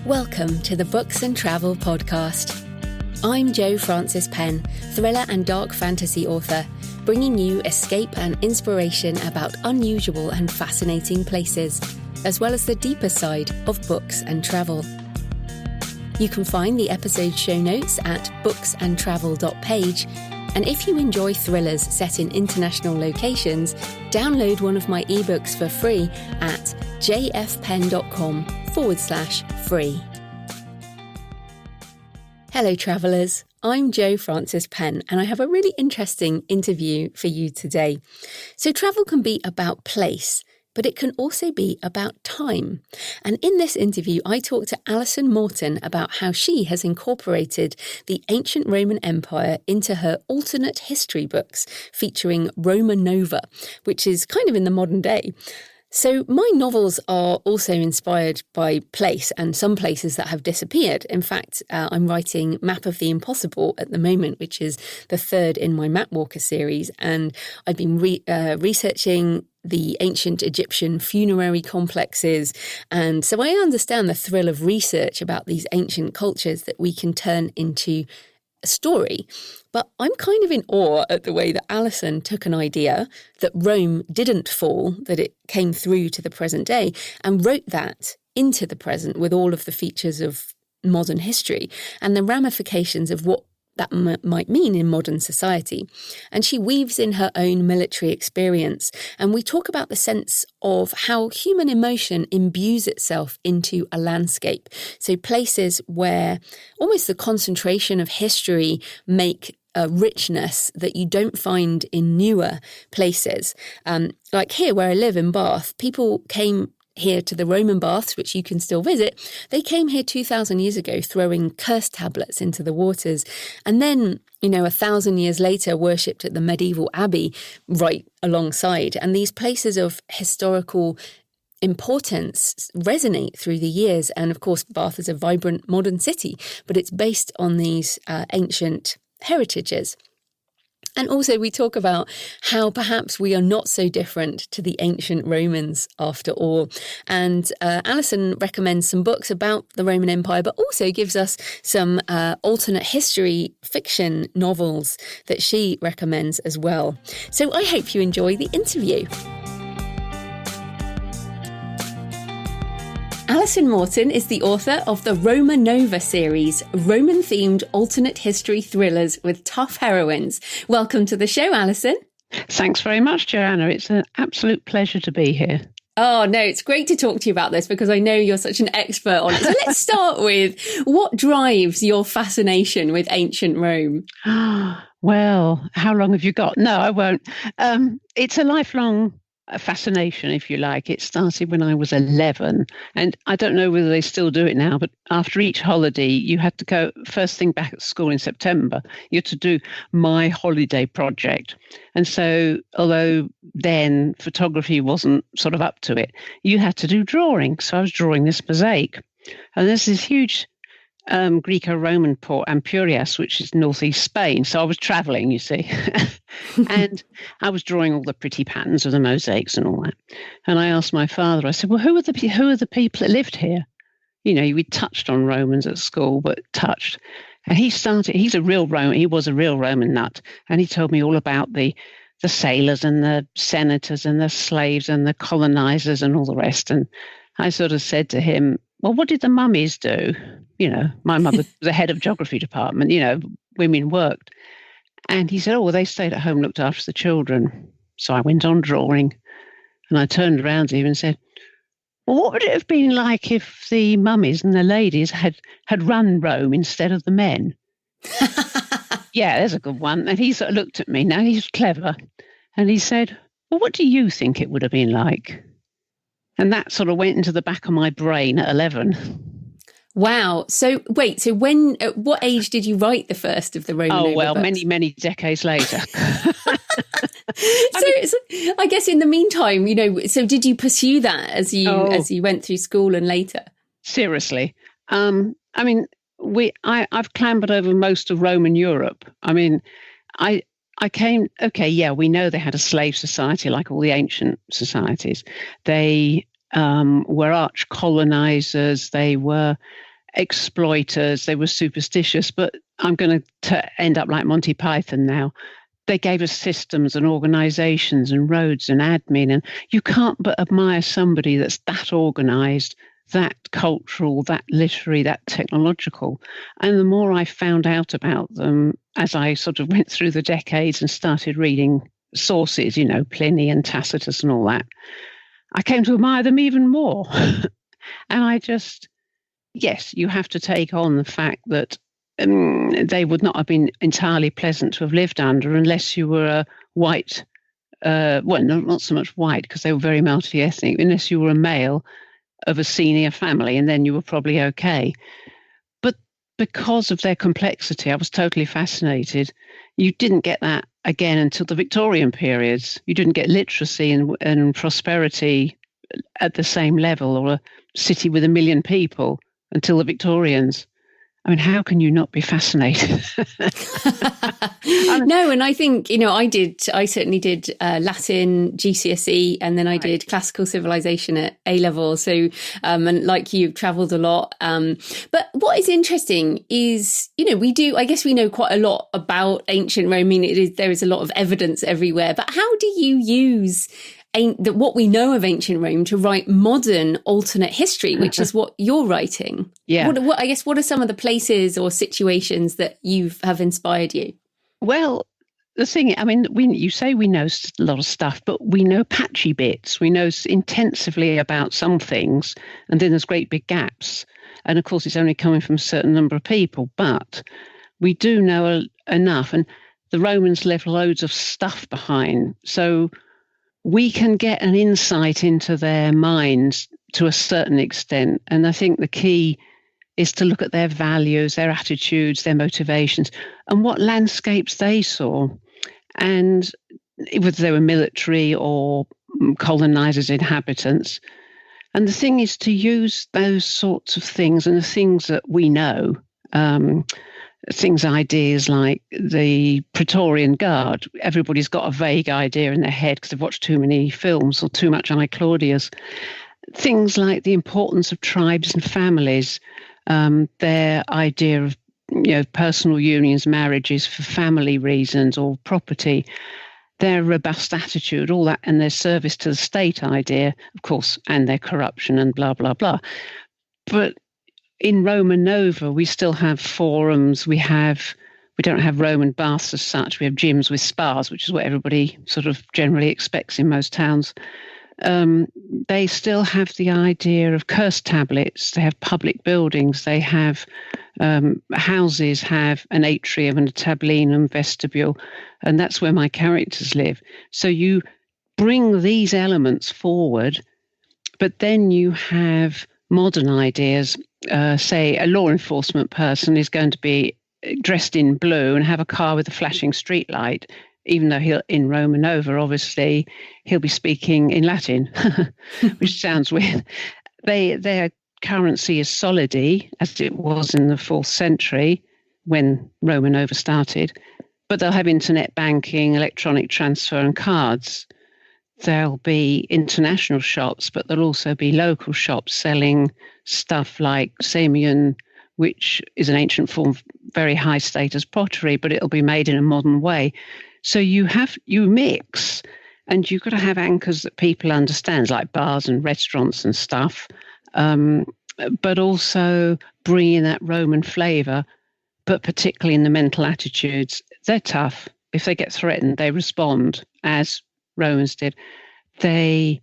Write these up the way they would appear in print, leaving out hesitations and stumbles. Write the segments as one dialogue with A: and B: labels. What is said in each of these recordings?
A: Welcome to the Books and Travel podcast. I'm Jo Frances Penn, thriller and dark fantasy author, bringing you escape and inspiration about unusual and fascinating places, as well as the deeper side of books and travel. You can find the episode show notes at booksandtravel.page, and if you enjoy thrillers set in international locations, download one of my ebooks for free at jfpenn.com/free. Hello travellers, I'm Jo Frances Penn and I have a really interesting interview for you today. So travel can be about place, but it can also be about time. And in this interview, I talked to Alison Morton about how she has incorporated the ancient Roman Empire into her alternate history books featuring Roma Nova, which is kind of in the modern day. So my novels are also inspired by place and some places that have disappeared. In fact, I'm writing Map of the Impossible at the moment, which is the third in my Map Walker series. And I've been researching the ancient Egyptian funerary complexes. And so I understand the thrill of research about these ancient cultures that we can turn into a story. But I'm kind of in awe at the way that Alison took an idea that Rome didn't fall, that it came through to the present day, and wrote that into the present with all of the features of modern history and the ramifications of what that might mean in modern society. And she weaves in her own military experience. And we talk about the sense of how human emotion imbues itself into a landscape. So places where almost the concentration of history make a richness that you don't find in newer places. Like here where I live in Bath, people came here to the Roman baths, which you can still visit. They came here 2,000 years ago throwing curse tablets into the waters. And then, 1,000 years later, worshipped at the medieval abbey right alongside. And these places of historical importance resonate through the years. And of course, Bath is a vibrant modern city, but it's based on these ancient heritages. And also we talk about how perhaps we are not so different to the ancient Romans after all. And Alison recommends some books about the Roman Empire, but also gives us some alternate history fiction novels that she recommends as well. So I hope you enjoy the interview. Alison Morton is the author of the Roma Nova series, Roman-themed alternate history thrillers with tough heroines. Welcome to the show, Alison.
B: Thanks very much, Joanna. It's an absolute pleasure to be here.
A: Oh, no, it's great to talk to you about this because I know you're such an expert on it. So let's start with what drives your fascination with ancient Rome?
B: Well, how long have you got? No, I won't. It's a lifelong fascination, if you like. It started when I was 11, and I don't know whether they still do it now, but after each holiday you had to go first thing back at school in September. You had to do my holiday project. And so although then photography wasn't sort of up to it, you had to do drawing. So I was drawing this mosaic, and there's this huge Greco-Roman port, Ampurias, which is northeast Spain. So I was traveling, you see, and I was drawing all the pretty patterns of the mosaics and all that. And I asked my father, I said, well, who are the people that lived here? We touched on Romans at school, but touched. And he was a real Roman nut. And he told me all about the sailors and the senators and the slaves and the colonizers and all the rest. And I sort of said to him, well, what did the mummies do? My mother was the head of geography department, women worked. And he said, oh, well, they stayed at home, looked after the children. So I went on drawing, and I turned around to him and said, well, what would it have been like if the mummies and the ladies had run Rome instead of the men? Yeah, there's a good one. And he sort of looked at me. Now he's clever. And he said, well, what do you think it would have been like? And that sort of went into the back of my brain at 11.
A: Wow. So wait, at what age did you write the first of the Roman Nova books?
B: Many, many decades later.
A: So I guess in the meantime, so did you pursue that as you went through school and later?
B: Seriously. I've clambered over most of Roman Europe. I came, we know they had a slave society like all the ancient societies. They were arch colonizers. They were exploiters, they were superstitious, but I'm going to end up like Monty Python now. They gave us systems and organizations and roads and admin, and you can't but admire somebody that's that organized, that cultural, that literary, that technological. And the more I found out about them as I sort of went through the decades and started reading sources, Pliny and Tacitus and all that, I came to admire them even more. And yes, you have to take on the fact that they would not have been entirely pleasant to have lived under unless you were a white, not so much white because they were very multi-ethnic, unless you were a male of a senior family, and then you were probably okay. But because of their complexity, I was totally fascinated. You didn't get that again until the Victorian periods. You didn't get literacy and prosperity at the same level, or a city with 1 million people, until the Victorians. I mean, how can you not be fascinated?
A: No, and I think, I certainly did Latin GCSE, and then I did classical civilization at A-level. So, and like you've travelled a lot. But what is interesting is, we know quite a lot about ancient Rome. I mean, there is a lot of evidence everywhere. But how do you use what we know of ancient Rome to write modern alternate history, which is what you're writing?
B: Yeah.
A: What are some of the places or situations that have inspired you?
B: Well, the thing, you say we know a lot of stuff, but we know patchy bits. We know intensively about some things, and then there's great big gaps. And of course, it's only coming from a certain number of people, but we do know enough. And the Romans left loads of stuff behind. So we can get an insight into their minds to a certain extent. And I think the key is to look at their values, their attitudes, their motivations, and what landscapes they saw. And whether they were military or colonizers, inhabitants. And the thing is to use those sorts of things and the things that we know, ideas like the Praetorian Guard. Everybody's got a vague idea in their head because they've watched too many films or too much I, Claudius. Things like the importance of tribes and families, their idea of personal unions, marriages for family reasons or property, their robust attitude, all that, and their service to the state idea, of course, and their corruption and blah, blah, blah. But in Roma Nova, we still have forums. We don't have Roman baths as such. We have gyms with spas, which is what everybody sort of generally expects in most towns. They still have the idea of curse tablets. They have public buildings. They have houses have an atrium and a tablinum vestibule, and that's where my characters live. So you bring these elements forward, but then you have modern ideas. Say a law enforcement person is going to be dressed in blue and have a car with a flashing street light, even though in Roma Nova, obviously, he'll be speaking in Latin, which sounds weird. Their currency is solidi, as it was in the 4th century when Roma Nova started, but they'll have internet banking, electronic transfer and cards. There'll be international shops, but there'll also be local shops selling stuff like Samian, which is an ancient form of very high status pottery, but it'll be made in a modern way. So you mix, and you've got to have anchors that people understand, like bars and restaurants and stuff, but also bring in that Roman flavour, but particularly in the mental attitudes. They're tough. If they get threatened, they respond, as Romans did. They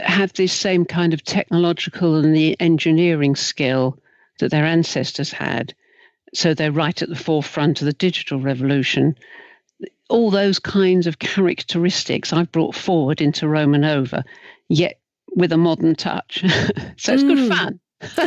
B: have this same kind of technological and the engineering skill that their ancestors had. So they're right at the forefront of the digital revolution. All those kinds of characteristics I've brought forward into Roma Nova, yet with a modern touch. So it's good fun.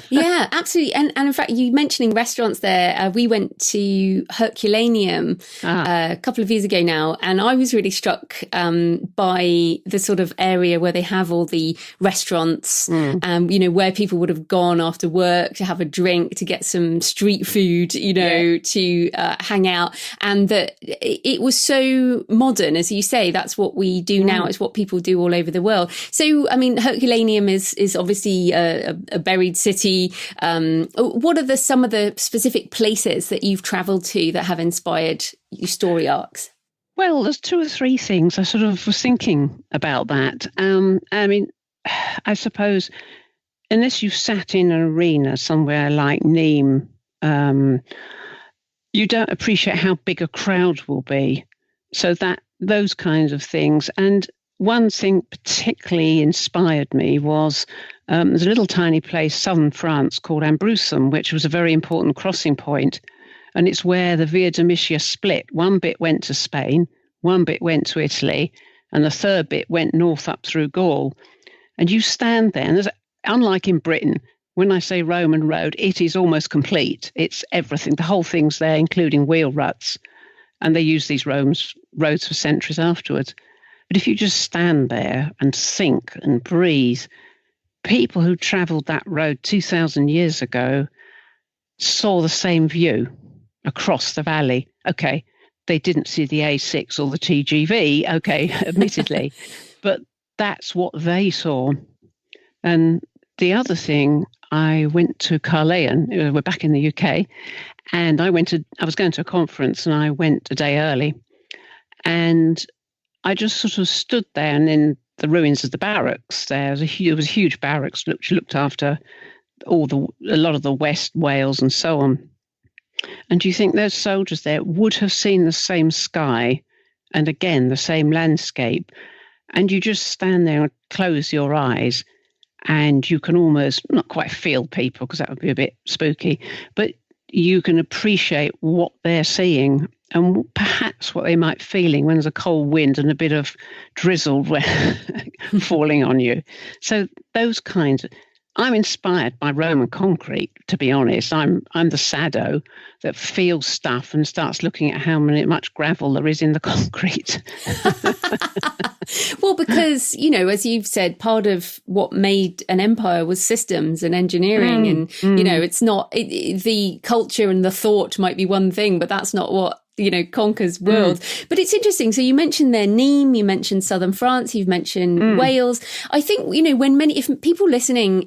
A: Yeah, absolutely. And in fact, you mentioning restaurants there, we went to Herculaneum a couple of years ago now, and I was really struck by the sort of area where they have all the restaurants, where people would have gone after work to have a drink, to get some street food, to hang out. And that it was so modern, as you say, that's what we do now. It's what people do all over the world. So, I mean, Herculaneum is obviously a buried city. What are some of the specific places that you've travelled to that have inspired your story arcs?
B: Well, there's 2 or 3 things. I sort of was thinking about that. I mean, I suppose unless you've sat in an arena somewhere like Nîmes, you don't appreciate how big a crowd will be. So those kinds of things. And one thing particularly inspired me was there's a little tiny place, southern France, called Ambrussum, which was a very important crossing point. And it's where the Via Domitia split. One bit went to Spain, one bit went to Italy, and the third bit went north up through Gaul. And you stand there, and unlike in Britain, when I say Roman road, it is almost complete. It's everything. The whole thing's there, including wheel ruts. And they use these roads for centuries afterwards. But if you just stand there and think and breathe, people who travelled that road 2,000 years ago saw the same view across the valley. Okay, they didn't see the A6 or the TGV, okay, admittedly, but that's what they saw. And the other thing, I went to Carleon, we're back in the UK, and I was going to a conference and I went a day early, and I just sort of stood there, and in the ruins of the barracks, there was a huge barracks which looked after a lot of the West Wales and so on. And do you think those soldiers there would have seen the same sky and again the same landscape? And you just stand there and close your eyes, and you can almost not quite feel people, because that would be a bit spooky, but you can appreciate what they're seeing and perhaps what they might be feeling when there's a cold wind and a bit of drizzle falling on you. So those kinds of, I'm inspired by Roman concrete, to be honest. I'm the sado that feels stuff and starts looking at how much gravel there is in the concrete.
A: Well, because, as you've said, part of what made an empire was systems and engineering. It's not, the culture and the thought might be one thing, but that's not what conquers world. But it's interesting. So you mentioned there Nîmes, you mentioned southern France, you've mentioned Wales. I think, if people listening,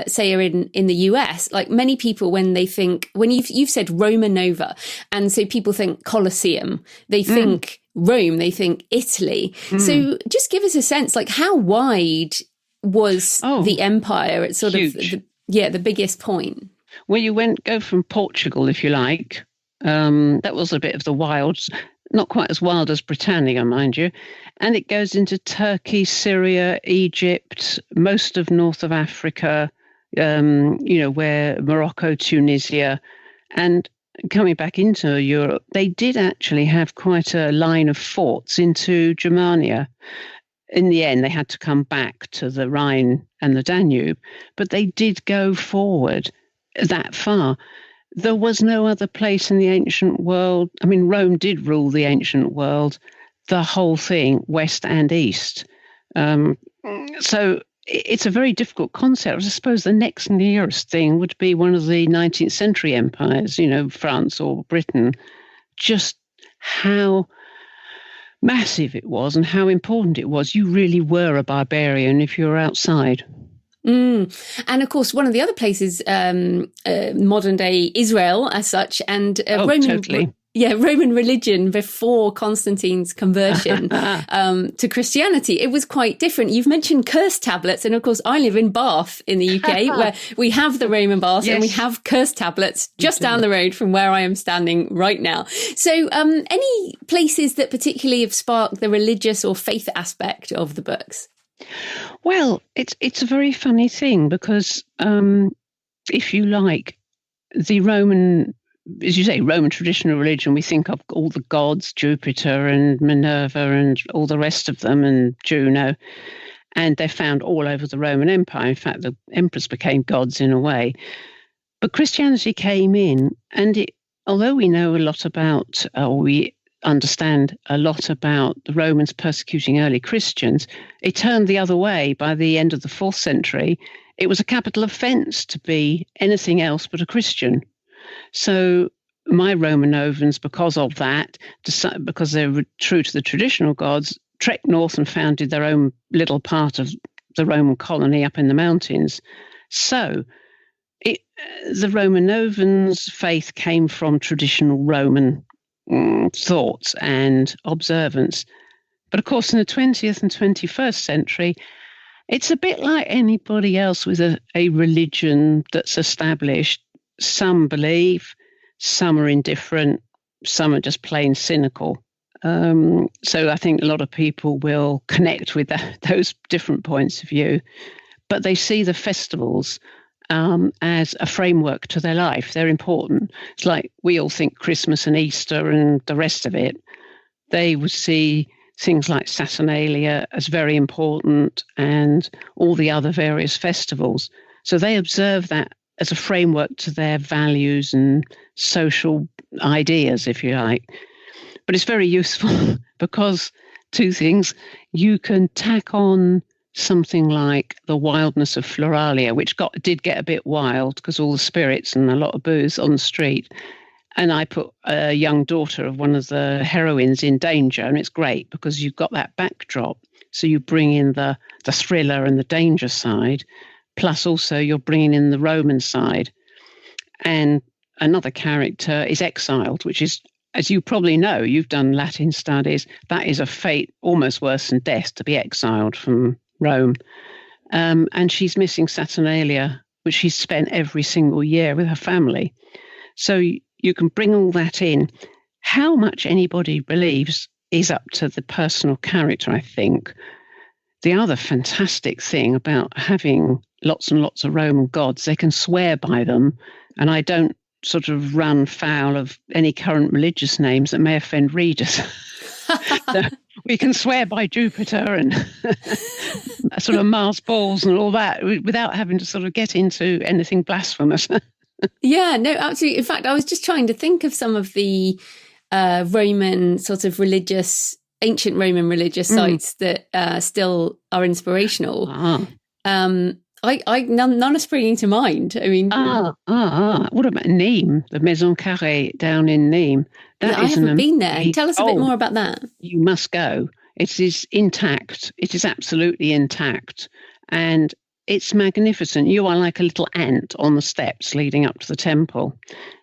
A: say are in the US, like many people, when they think, when you've said Roma Nova, and so people think Colosseum, they think Rome, they think Italy. So just give us a sense, like how wide was the empire at sort huge. Of the biggest point?
B: Well, you go from Portugal, if you like. That was a bit of the wilds, not quite as wild as Britannia, mind you. And it goes into Turkey, Syria, Egypt, most of north of Africa, where Morocco, Tunisia, and coming back into Europe, they did actually have quite a line of forts into Germania. In the end, they had to come back to the Rhine and the Danube, but they did go forward that far. There was no other place in the ancient world. I mean, Rome did rule the ancient world, the whole thing, west and east. So it's a very difficult concept. I suppose the next nearest thing would be one of the 19th century empires, France or Britain. Just how massive it was and how important it was. You really were a barbarian if you were outside.
A: And of course, one of the other places, modern day Israel as such, and Roman religion before Constantine's conversion to Christianity, it was quite different. You've mentioned curse tablets, and of course, I live in Bath in the UK, where we have the Roman baths and we have curse tablets just down the road from where I am standing right now. So, any places that particularly have sparked the religious or faith aspect of the books?
B: Well, it's a very funny thing because, if you like, the Roman, as you say, Roman traditional religion, we think of all the gods, Jupiter and Minerva and all the rest of them, and Juno, and they're found all over the Roman Empire. In fact, the emperors became gods in a way. But Christianity came in, and although we know a lot about, we understand a lot about the Romans persecuting early Christians, it turned the other way by the end of the 4th century. It was a capital offence to be anything else but a Christian. So my Romanovans, because of that, because they were true to the traditional gods, trekked north and founded their own little part of the Roman colony up in the mountains. So the Romanovans' faith came from traditional Roman thoughts and observance. But of course, in the 20th and 21st century, it's a bit like anybody else with a religion that's established. Some believe, some are indifferent, some are just plain cynical. So I think a lot of people will connect with those different points of view, but they see the festivals as a framework to their life. They're important. It's like we all think Christmas and Easter and the rest of it. They would see things like Saturnalia as very important and all the other various festivals. So they observe that as a framework to their values and social ideas, if you like. But it's very useful because two things, you can tack on something like the wildness of Floralia, which did get a bit wild because all the spirits and a lot of booze on the street. And I put a young daughter of one of the heroines in danger, and it's great because you've got that backdrop. So you bring in the thriller and the danger side, plus also you're bringing in the Roman side. And another character is exiled, which is, as you probably know, you've done Latin studies, that is a fate almost worse than death, to be exiled from Rome. And she's missing Saturnalia, which she's spent every single year with her family. So you can bring all that in. How much anybody believes is up to the personal character, I think. The other fantastic thing about having lots and lots of Roman gods, they can swear by them, and I don't sort of run foul of any current religious names that may offend readers. So we can swear by Jupiter and sort of Mars balls and all that without having to sort of get into anything blasphemous.
A: Yeah, no, absolutely. In fact, I was just trying to think of some of the Roman sort of ancient Roman religious sites that still are inspirational. None are springing to mind. I mean,
B: what about Nîmes, the Maison Carrée down in Nîmes?
A: I haven't been there. Tell us a bit more about that.
B: You must go. It is intact. It is absolutely intact, and it's magnificent. You are like a little ant on the steps leading up to the temple.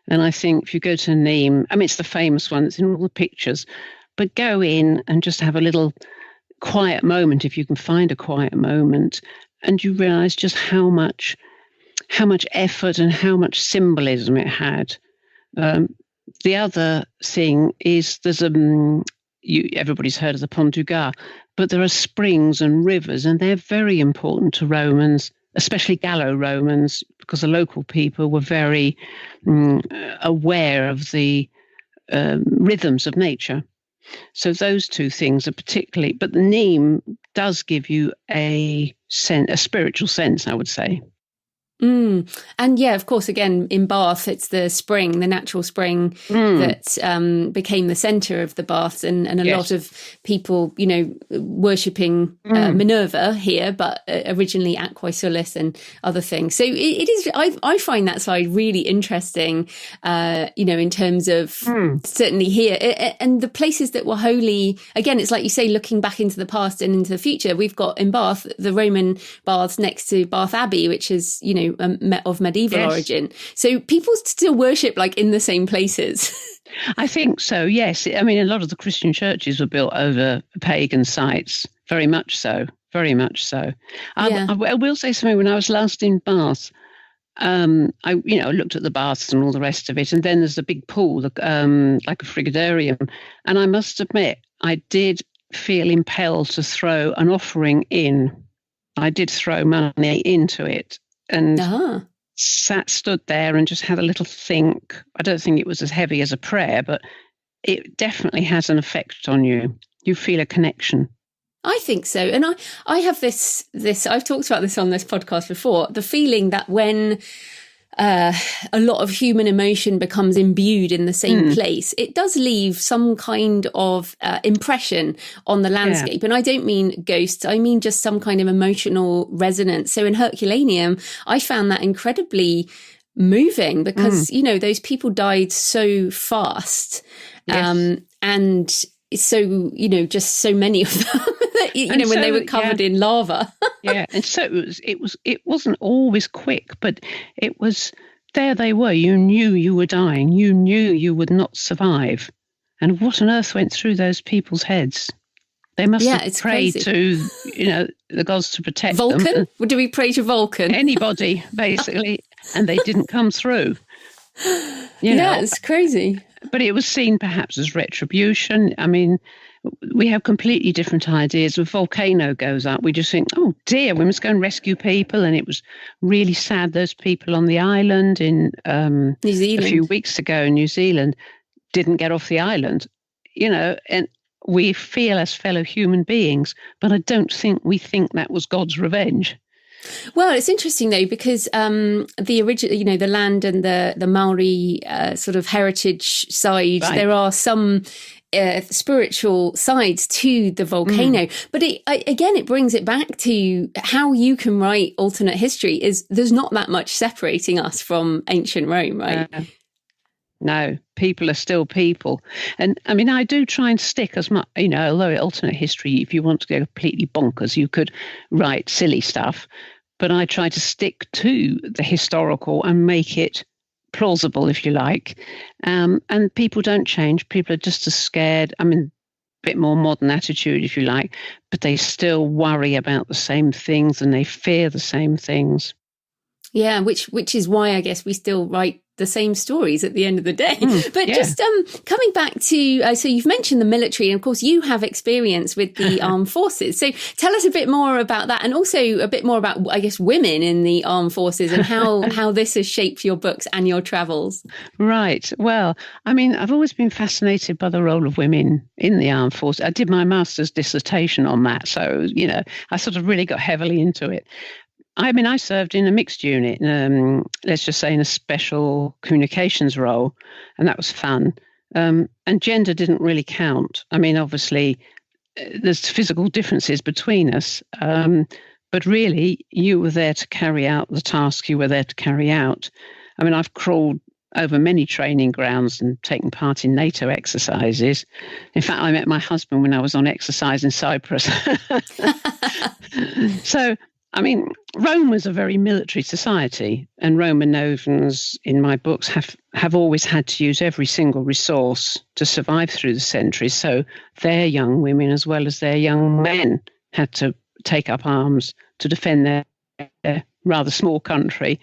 B: And I think if you go to Nîmes, I mean, it's the famous one, it's in all the pictures, but go in and just have a little quiet moment, if you can find a quiet moment, and you realise just how much effort and how much symbolism it had. The other thing is there's everybody's heard of the Pont du Gard, but there are springs and rivers, and they're very important to Romans, especially Gallo-Romans, because the local people were very aware of the rhythms of nature. So those two things are particularly, but the Nîmes does give you a spiritual sense, I would say.
A: And yeah, of course, again, in Bath, it's the spring, the natural spring that became the centre of the baths, and a lot of people, worshipping Minerva here, but originally Aquae Sulis and other things. So it is, I find that side really interesting, in terms of certainly here. And the places that were holy, again, it's like you say, looking back into the past and into the future, we've got in Bath, the Roman baths next to Bath Abbey, which is, of medieval origin. So people still worship like in the same places. I
B: think so, yes. I mean, a lot of the Christian churches were built over pagan sites. Very much so. Very much so. I will say something. When I was last in Bath, I looked at the baths and all the rest of it. And then there's a big pool, like a frigidarium. And I must admit, I did feel impelled to throw an offering in. I did throw money into it. And stood there and just had a little think. I don't think it was as heavy as a prayer, but it definitely has an effect on you. You feel a connection.
A: I think so. And I have this, I've talked about this on this podcast before, the feeling that when a lot of human emotion becomes imbued in the same place, it does leave some kind of impression on the landscape. Yeah. And I don't mean ghosts, I mean just some kind of emotional resonance. So in Herculaneum, I found that incredibly moving because, those people died so fast. Yes. And so, just so many of them, when they were covered in lava.
B: And so it wasn't always quick, but it was there they were. You knew you were dying. You knew you would not survive. And what on earth went through those people's heads? They must have prayed to, the gods to protect them.
A: Vulcan? Do we pray to Vulcan?
B: Anybody, basically. And they didn't come through.
A: It's crazy.
B: But it was seen perhaps as retribution. I mean, we have completely different ideas. When a volcano goes up, we just think, oh dear, we must go and rescue people. And it was really sad. Those people on the island in
A: New Zealand
B: a few weeks ago in New Zealand didn't get off the island, and we feel as fellow human beings, but I don't think we think that was God's revenge.
A: Well, it's interesting though, because the original, the land and the Maori sort of heritage side, right. There are some spiritual sides to the volcano, but it brings it back to how you can write alternate history. Is there's not that much separating us from ancient Rome, right?
B: No, people are still people. And I mean, I do try and stick as much, although alternate history, if you want to go completely bonkers, you could write silly stuff. But I try to stick to the historical and make it plausible, if you like. And people don't change. People are just as scared. I mean, a bit more modern attitude, if you like, but they still worry about the same things and they fear the same things.
A: Yeah, which is why I guess we still write the same stories at the end of the day. But just coming back to, so you've mentioned the military, and of course you have experience with the armed forces. So tell us a bit more about that, and also a bit more about, I guess, women in the armed forces and how this has shaped your books and your travels.
B: Right. Well, I mean, I've always been fascinated by the role of women in the armed forces. I did my master's dissertation on that. So, I sort of really got heavily into it. I mean, I served in a mixed unit, let's just say in a special communications role, and that was fun. And gender didn't really count. I mean, obviously, there's physical differences between us, but really, you were there to carry out the task you were there to carry out. I mean, I've crawled over many training grounds and taken part in NATO exercises. In fact, I met my husband when I was on exercise in Cyprus. So, I mean, Rome was a very military society, and Romanovans in my books have always had to use every single resource to survive through the centuries. So their young women, as well as their young men, had to take up arms to defend their rather small country.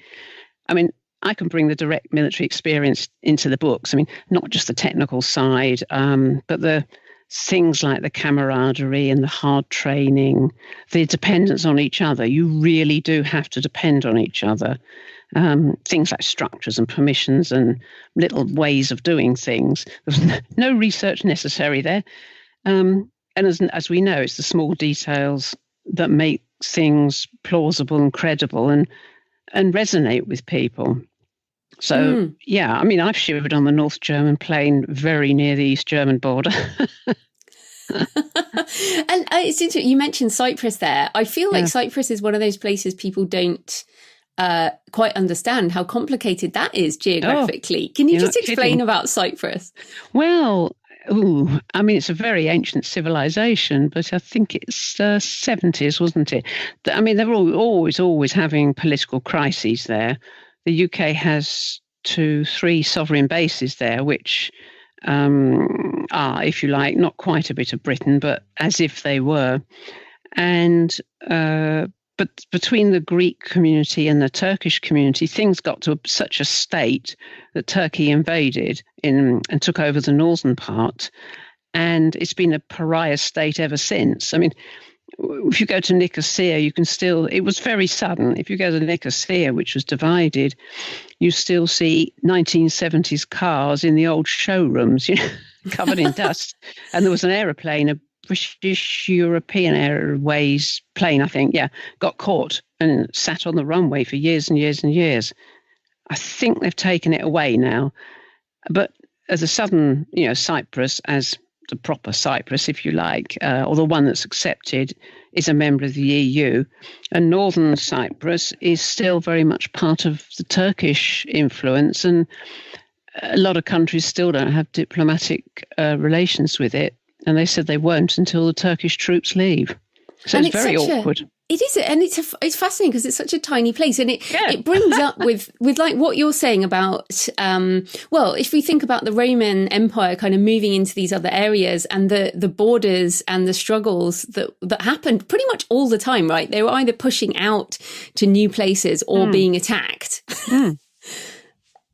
B: I mean, I can bring the direct military experience into the books. I mean, not just the technical side, but the things like the camaraderie and the hard training, the dependence on each other. You really do have to depend on each other. Things like structures and permissions and little ways of doing things. There's no research necessary there. And as we know, it's the small details that make things plausible and credible and resonate with people. So, yeah, I mean, I've shivered on the North German plain very near the East German border.
A: And it's interesting, you mentioned Cyprus there. I feel like Cyprus is one of those places people don't quite understand how complicated that is geographically. Can you just explain about Cyprus?
B: Well, I mean, it's a very ancient civilization, but I think it's 70s, wasn't it? I mean, they're always having political crises there. The UK has 2-3 sovereign bases there, which are, if you like, not quite a bit of Britain, but as if they were. And but between the Greek community and the Turkish community, things got to such a state that Turkey invaded and took over the northern part. And it's been a pariah state ever since. I mean, if you go to Nicosia, you can still, it was very sudden. If you go to Nicosia, which was divided, you still see 1970s cars in the old showrooms, covered in dust. And there was an aeroplane, a British European Airways plane, I think, got caught and sat on the runway for years and years and years. I think they've taken it away now. But as a southern, Cyprus, as the proper Cyprus, if you like, or the one that's accepted, is a member of the EU. And northern Cyprus is still very much part of the Turkish influence. And a lot of countries still don't have diplomatic relations with it. And they said they won't until the Turkish troops leave. So it's very awkward.
A: It is, and it's fascinating because it's such a tiny place, and it brings up with like what you're saying about well, if we think about the Roman Empire kind of moving into these other areas and the borders and the struggles that happened pretty much all the time, right? They were either pushing out to new places or being attacked.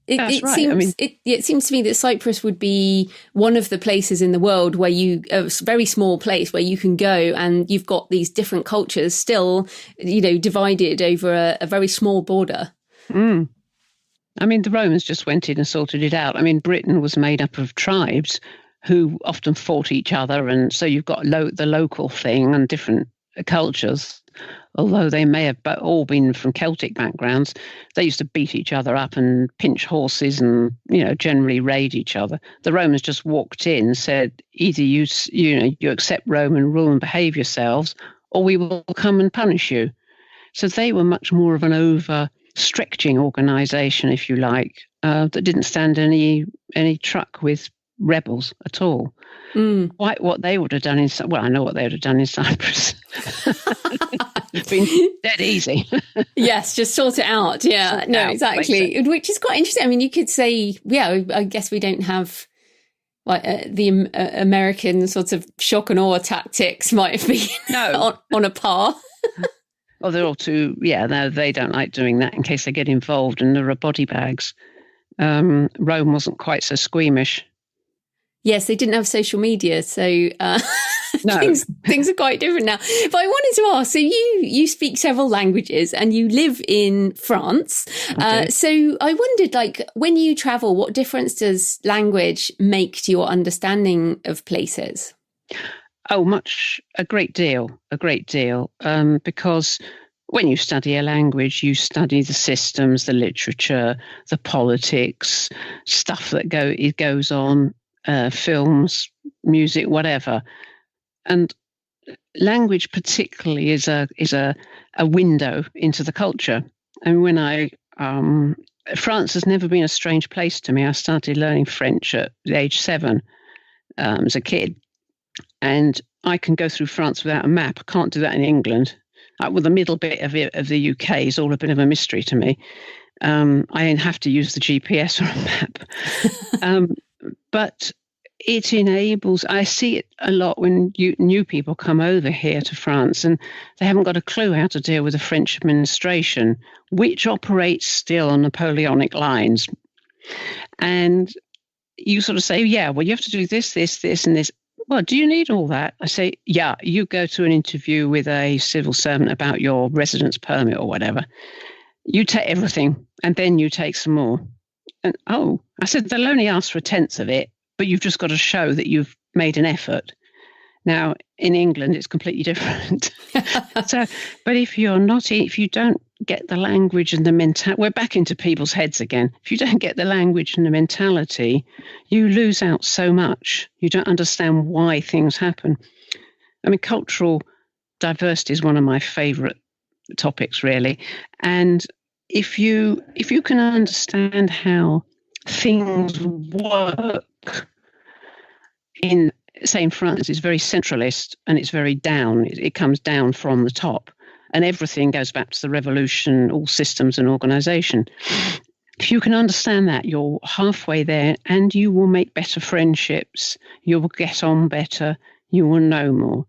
A: It seems to me that Cyprus would be one of the places in the world where a very small place where you can go and you've got these different cultures still, divided over a very small border.
B: Mm. I mean, the Romans just went in and sorted it out. I mean, Britain was made up of tribes who often fought each other. And so you've got the local thing and different cultures. Although they may have all been from Celtic backgrounds, they used to beat each other up and pinch horses and, generally raid each other. The Romans just walked in and said, either you accept Roman rule and behave yourselves, or we will come and punish you. So they were much more of an over-stretching organisation, if you like, that didn't stand any truck with rebels at all. Quite what they would have done I know what they would have done in Cyprus. It's been dead easy.
A: Yes, just sort it out. Yeah, no, exactly. Which is quite interesting. I mean, you could say, I guess we don't have the American sort of shock and awe tactics might have been on a par.
B: Well, they're all too, no, they don't like doing that in case they get involved and there are body bags. Rome wasn't quite so squeamish.
A: Yes, they didn't have social media, so
B: no.
A: things are quite different now. But I wanted to ask, so you speak several languages and you live in France. So I wondered, when you travel, what difference does language make to your understanding of places?
B: Oh, a great deal. Because when you study a language, you study the systems, the literature, the politics, stuff that goes on. Films, music, whatever, and language particularly is a window into the culture. And when France has never been a strange place to me. I started learning French at the age 7 as a kid, and I can go through France without a map. I can't do that in England. The middle bit of the UK is all a bit of a mystery to me. I have to use the GPS or a map. But it enables, I see it a lot when new people come over here to France and they haven't got a clue how to deal with the French administration, which operates still on Napoleonic lines. And you sort of say, you have to do this, and this. Well, do you need all that? I say, you go to an interview with a civil servant about your residence permit or whatever. You take everything and then you take some more. And I said, they'll only ask for a tenth of it, but you've just got to show that you've made an effort. Now, in England, it's completely different. But if you don't get the language and the mentality, we're back into people's heads again. If you don't get the language and the mentality, you lose out so much. You don't understand why things happen. I mean, cultural diversity is one of my favourite topics, really. And if you can understand how things work in France, it's very centralist and it's very down. It comes down from the top and everything goes back to the revolution, all systems and organisation. If you can understand that, you're halfway there and you will make better friendships. You will get on better. You will know more.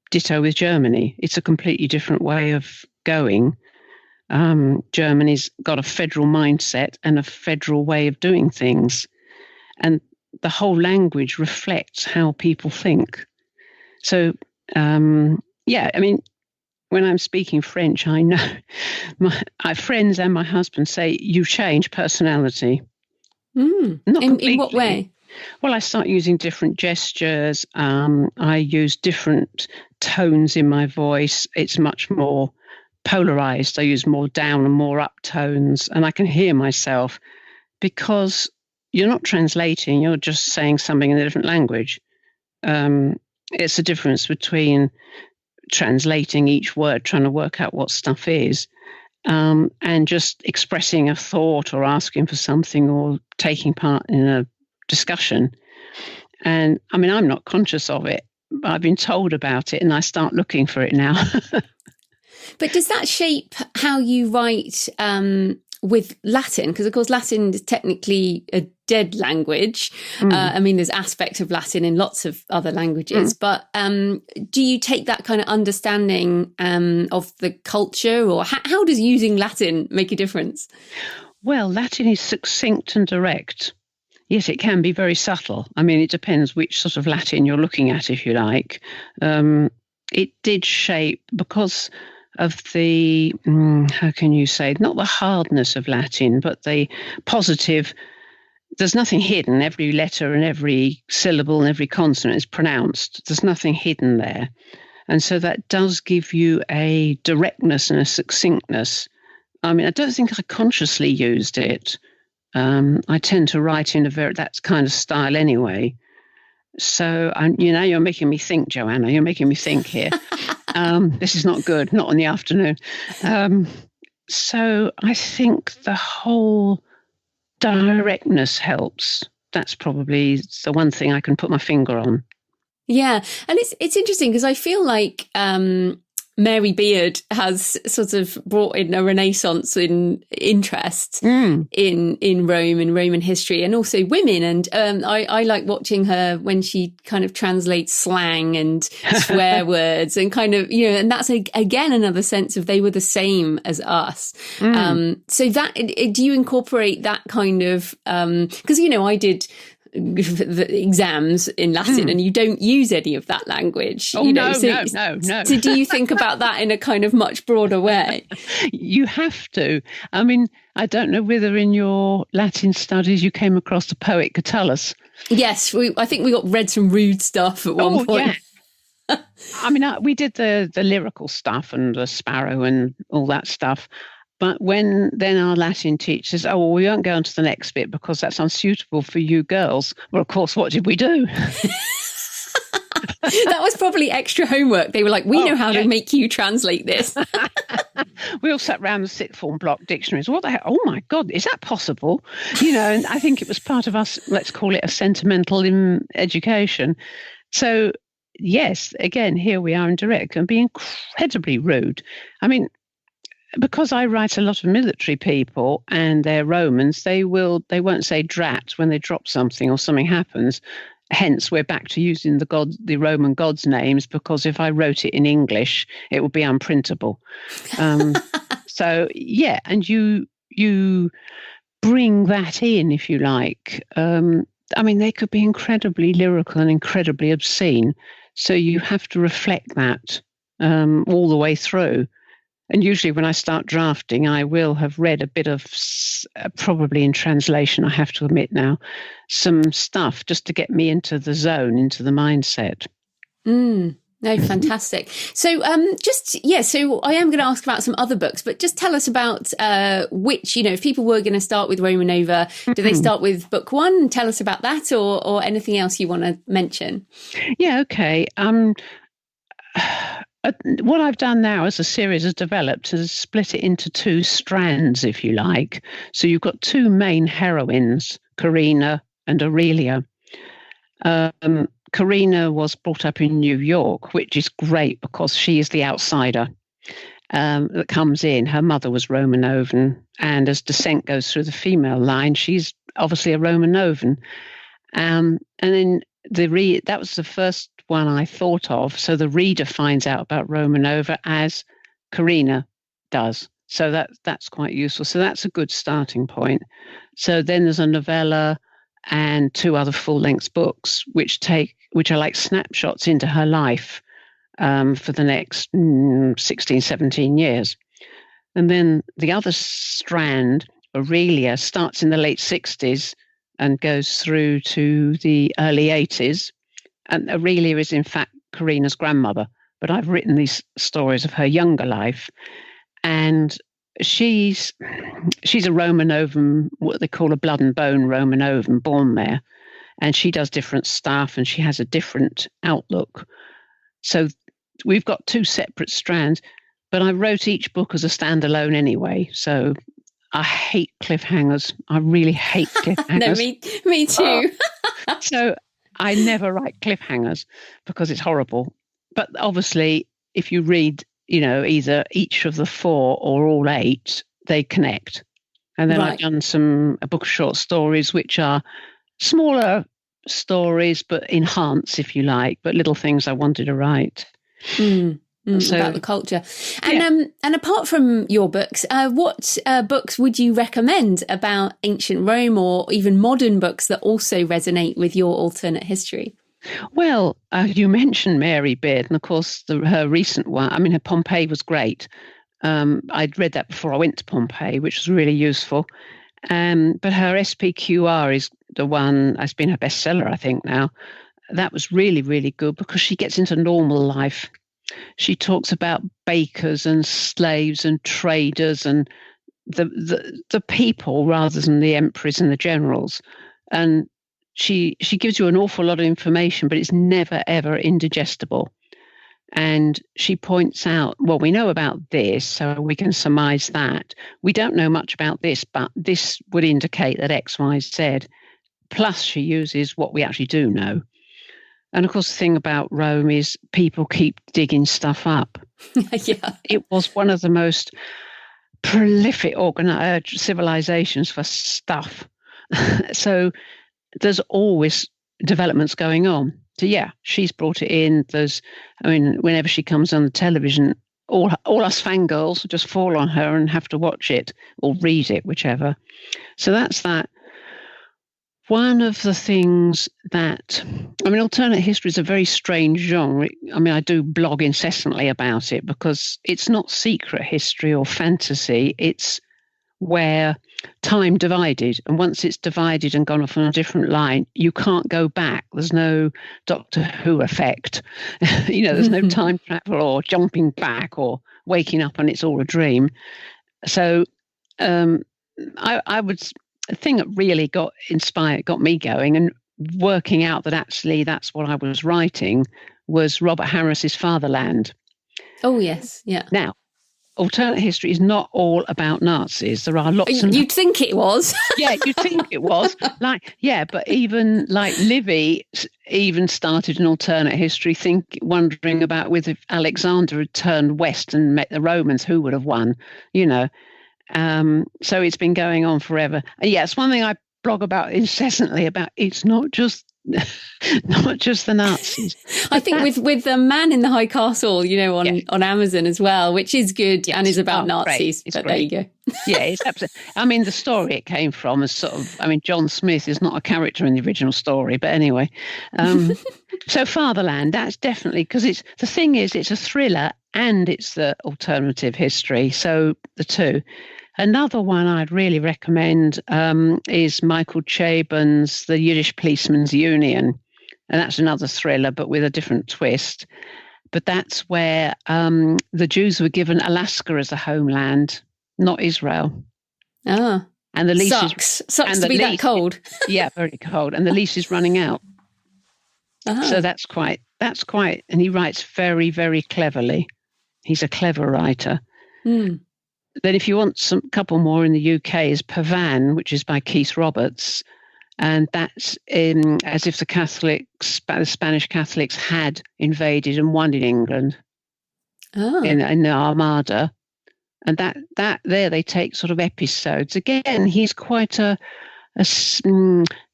B: Ditto with Germany. It's a completely different way of going. Germany's got a federal mindset and a federal way of doing things. And the whole language reflects how people think. So, I mean, when I'm speaking French, I know my friends and my husband say, you change personality. Not completely. In
A: what way?
B: Well, I start using different gestures. I use different tones in my voice. It's much more polarized. I use more down and more up tones, and I can hear myself because you're not translating, you're just saying something in a different language. It's a difference between translating each word, trying to work out what stuff is, and just expressing a thought or asking for something or taking part in a discussion. And I mean, I'm not conscious of it, but I've been told about it and I start looking for it now.
A: But does that shape how you write with Latin? Because, of course, Latin is technically a dead language. I mean, there's aspects of Latin in lots of other languages. But do you take that kind of understanding of the culture, or how does using Latin make a difference?
B: Well, Latin is succinct and direct. Yes, it can be very subtle. I mean, it depends which sort of Latin you're looking at, if you like. It did shape because of the, how can you say, not the hardness of Latin, but the positive. There's nothing hidden. Every letter and every syllable and every consonant is pronounced. There's nothing hidden there. And so that does give you a directness and a succinctness. I mean, I don't think I consciously used it. I tend to write in that kind of style anyway. So, you're making me think, Joanna. You're making me think here. This is not good, not in the afternoon. So I think the whole directness helps. That's probably the one thing I can put my finger on. Yeah,
A: and it's interesting because I feel like Mary Beard has sort of brought in a renaissance in interest in Rome and Roman history, and also women. And I like watching her when she kind of translates slang and swear words and kind of, and that's again another sense of they were the same as us. So that, do you incorporate that kind of, because, I did the exams in Latin and you don't use any of that language.
B: No.
A: So do you think about that in a kind of much broader way?
B: You have to. I mean, I don't know whether in your Latin studies you came across the poet Catullus.
A: Yes, I think we read some rude stuff at one point.
B: Yeah. I mean, we did the lyrical stuff and the sparrow and all that stuff. But when then our Latin teacher says, we won't go on to the next bit because that's unsuitable for you girls. Well, of course, what did we do?
A: That was probably extra homework. They were like, we know how to make you translate this.
B: We all sat around the sixth form block dictionaries. What the hell? Oh, my God, is that possible? And I think it was part of us, let's call it a sentimental education. So, yes, again, here we are in direct and be incredibly rude. I mean, because I write a lot of military people and they're Romans, they won't say drat when they drop something or something happens. Hence, we're back to using the Roman gods' names, because if I wrote it in English, it would be unprintable. So, yeah, and you bring that in, if you like. I mean, they could be incredibly lyrical and incredibly obscene. So you have to reflect that all the way through. And usually when I start drafting, I will have read a bit of, probably in translation, I have to admit now, some stuff just to get me into the zone, into the mindset.
A: No, fantastic. So so I am going to ask about some other books, but just tell us about which, if people were going to start with Roma Nova, do they start with book one? Tell us about that, or anything else you want to mention.
B: Yeah, okay. What I've done now as the series has developed is split it into two strands, if you like. So you've got two main heroines, Carina and Aurelia. Carina was brought up in New York, which is great because she is the outsider that comes in. Her mother was Romanovan, and as descent goes through the female line, she's obviously a Romanovan. And then that was the first one I thought of. So the reader finds out about Roma Nova as Carina does. So that's quite useful. So that's a good starting point. So then there's a novella and two other full-length books, which are like snapshots into her life for the next 16, 17 years. And then the other strand, Aurelia, starts in the late 60s and goes through to the early 80s. And Aurelia is, in fact, Carina's grandmother. But I've written these stories of her younger life. And she's a Romanovan, what they call a blood and bone Romanovan, born there. And she does different stuff and she has a different outlook. So we've got two separate strands. But I wrote each book as a standalone anyway. So I hate cliffhangers. I really hate cliffhangers.
A: No, me too.
B: So I never write cliffhangers because it's horrible. But obviously, if you read either each of the 4 or all 8, they connect. And then I've done a book of short stories, which are smaller stories, but enhance, if you like, but little things I wanted to write.
A: About the culture. And apart from your books, what books would you recommend about ancient Rome, or even modern books that also resonate with your alternate history?
B: Well, you mentioned Mary Beard, and of course her recent one, her Pompeii was great. I'd read that before I went to Pompeii, which was really useful. But her SPQR is the one that's been her bestseller, I think, now. That was really, really good because she gets into normal life. She talks about bakers and slaves and traders and the people rather than the emperors and the generals. And she gives you an awful lot of information, but it's never, ever indigestible. And she points out, well, we know about this, so we can surmise that. We don't know much about this, but this would indicate that X, Y, Z. Plus, she uses what we actually do know. And of course, the thing about Rome is people keep digging stuff up.
A: Yeah.
B: It was one of the most prolific civilizations for stuff. So there's always developments going on. So yeah, she's brought it in. Whenever she comes on the television, all us fangirls just fall on her and have to watch it or read it, whichever. So that's that. One of the things that, alternate history is a very strange genre. I do blog incessantly about it because it's not secret history or fantasy. It's where time divided. And once it's divided and gone off on a different line, you can't go back. There's no Doctor Who effect. There's no time travel or jumping back or waking up and it's all a dream. So the thing that really got me going and working out that actually that's what I was writing was Robert Harris's Fatherland.
A: Oh, yes. Yeah.
B: Now, alternate history is not all about Nazis. There are lots of...
A: You'd think it was.
B: Yeah, you'd think it was. But even Livy even started an alternate history, wondering about whether if Alexander had turned west and met the Romans, who would have won, So it's been going on forever. And yeah, it's one thing I blog about incessantly about. It's not just the Nazis.
A: I think with the Man in the High Castle, on Amazon as well, which is good and is about Nazis. But there you go.
B: Yeah, it's absolutely. The story it came from is John Smith is not a character in the original story, but anyway. So Fatherland, that's definitely, because it's a thriller and it's the alternative history. So the two. Another one I'd really recommend is Michael Chabon's The Yiddish Policeman's Union. And that's another thriller, but with a different twist. But that's where the Jews were given Alaska as a homeland, not Israel.
A: Ah.
B: And the lease
A: sucks to be that cold.
B: Yeah, very cold. And the lease is running out. Uh-huh. So that's quite, and he writes very, very cleverly. He's a clever writer.
A: Mm.
B: Then if you want couple more in the UK is Pavan, which is by Keith Roberts. And that's as if the Spanish Catholics had invaded and won in England in the Armada. And that there they take sort of episodes. Again, he's quite a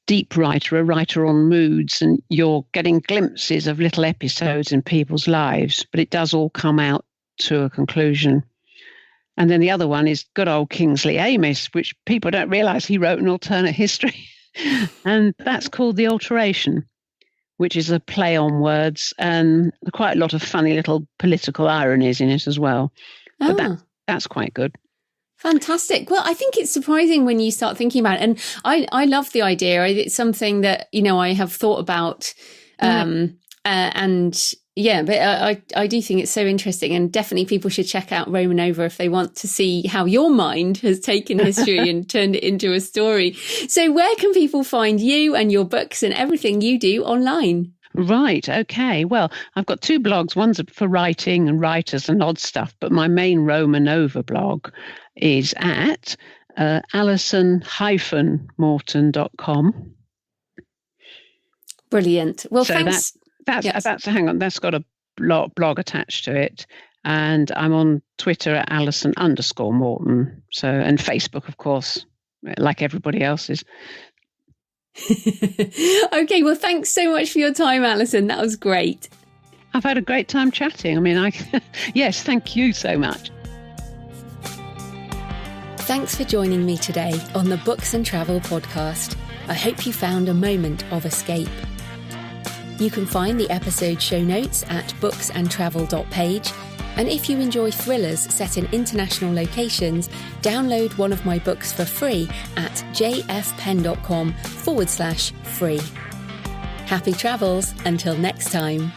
B: deep writer, a writer on moods, and you're getting glimpses of little episodes in people's lives, but it does all come out to a conclusion. And then the other one is good old Kingsley Amis, which people don't realise he wrote an alternate history. And that's called The Alteration, which is a play on words and quite a lot of funny little political ironies in it as well. But that's quite good.
A: Fantastic. Well, I think it's surprising when you start thinking about it. And I love the idea. It's something that, I have thought about. And yeah, but I do think it's so interesting, and definitely people should check out Roma Nova if they want to see how your mind has taken history and turned it into a story. So where can people find you and your books and everything you do online?
B: Right. Okay. Well, I've got 2 blogs. One's for writing and writers and odd stuff, but my main Roma Nova blog is at Alison-Morton.com.
A: Brilliant. Well,
B: so
A: thanks.
B: Hang on, that's got a blog attached to it. And I'm on Twitter at Alison_Morton. So, and Facebook, of course, like everybody else is.
A: Okay, well, thanks so much for your time, Alison. That was great.
B: I've had a great time chatting. I mean, yes, thank you so much.
A: Thanks for joining me today on the Books and Travel podcast. I hope you found a moment of escape. You can find the episode show notes at booksandtravel.page. And if you enjoy thrillers set in international locations, download one of my books for free at jfpen.com/free. Happy travels until next time.